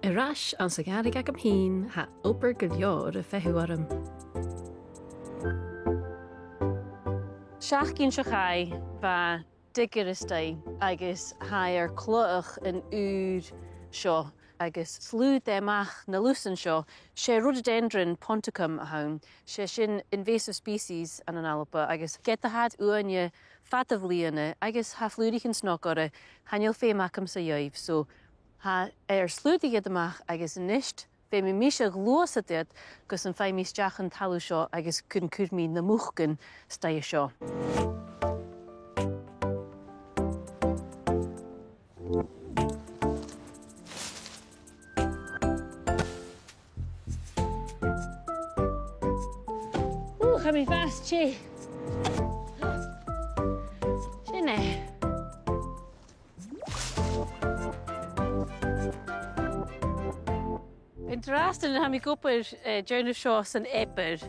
Arás an sa garrig ag am hín ha opair go leor a feithú orm. Seach cinn seo chai ba digur istai agus hai cloach an úr seo agus slúd amach na lusan seo sé rhododendron ponticum a hain sé sin invasive species an an ALBA agus get a had uaine fatah líana agus ha flúdig an snog ora hanil fémacham sa dheibh so ha slúdig amach agus nisht fé mi míse glósa dit gus an fé místeach an talú seo agus cún curmí na Mucan stai seo. Ga mi fast, che. Sinne. Interesting ha mi gwpr Jonas Shaws yn ebyr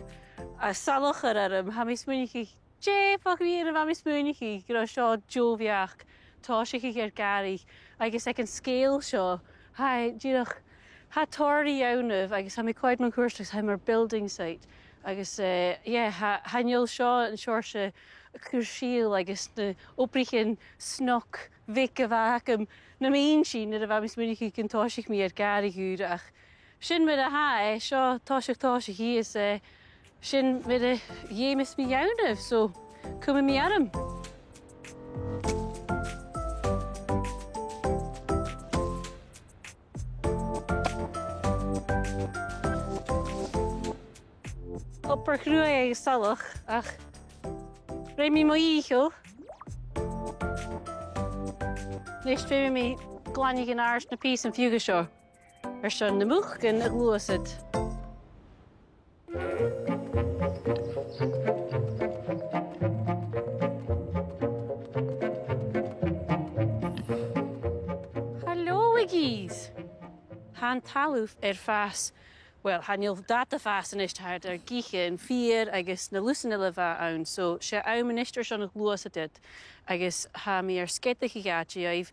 a salwch ar arym ha mi smwynnu chi je fog mi ar y mi smwynnu chi gyda sio jofiach tosig chi gyda'r gari agos ag yn scale sio hai dirach ha torri iawnaf agos ha mi coed mewn cwrs ha mi'r building site agus hanneol seo an seirse chuirsíl agus na obrichin snoc vic a bhacham na maon sin a bh mis munig cin táisigh mí ar garigúd ach sin mid a ha seo táisigh hí is sin mid a dhémas mí dheanamh so cuma mí aram. Opper grúa agus salach ach ré mi mo ícho. Nis fé mi glannig an áirs na pís an fiúga seo ar seo na Mucan a glúasid. Hallo igís. Han talúf fas well, hanneol data fast an isthaid ar giche an fiar agus na lusan eile bheith ann, so sé minister seo na glúasa dit agus ha mi ar sceadach I gati aibh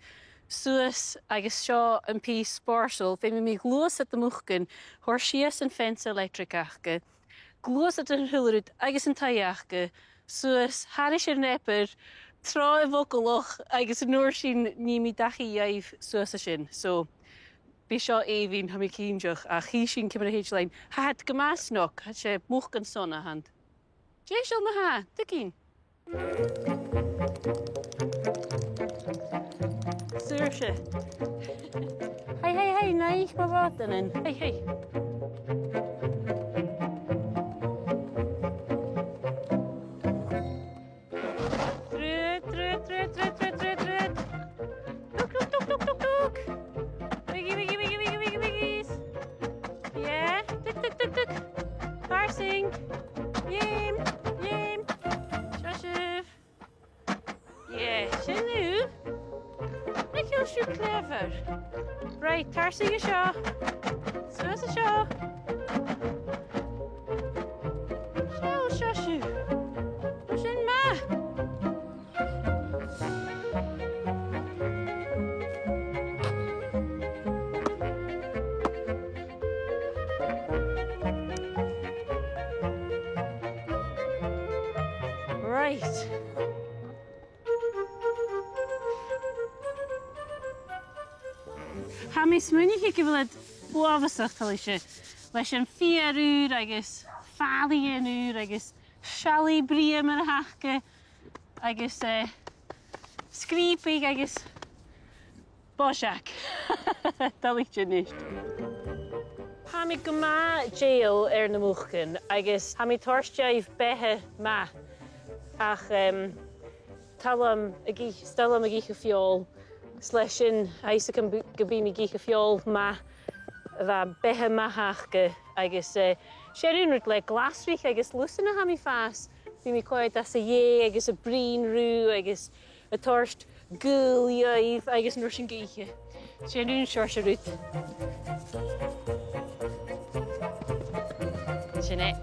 suas agus seo an pí spársal fé mi glúasa the Mucan thor sias an fence electricachge, glúasa an thuilead agus an taiachge, suas haris ar nepper, trá bhocaloch agus an nuair sin ní mi dachi aibh suasa sin, so Bhí seo éibhinn ha mi cínteach a chi sin cimar a héitlein. Had gymásnoch, had sé Mucan son a hand. Dé seo ma ha, dy cín. Suir se. Hei, na ich ma fod yn. Hei. Drud. Duk. Biggies. Yeah, tuk. Parsing. Yim. Shashiv. Yeah, shinu. Look how she's clever. Right, tarsing a shaw. Suas a shaw. Shashiv. Shin ma. Right. Ha mi smwynnu chi gyfled bwafasach tal eisiau. Leis yn fiar ŵr agos ffali yn ŵr agos siali briam yn y hachge agos sgripig agos bosiac. Tal eisiau nisht. Ha mi gyma jail na Mucan agos ha mi torstiaif behe ma. Ach stelam a gích a fiol sleis sin aisa go bí mi gích a fiol ma bheit bethe maithachge agus séúnút le glasrich agus lusanna ha mi fás bhí mi coid as a dhé agus a brín rú agus a torst gúil dheibh agus nuair sin gíche. Séún seir se rút. Sinné.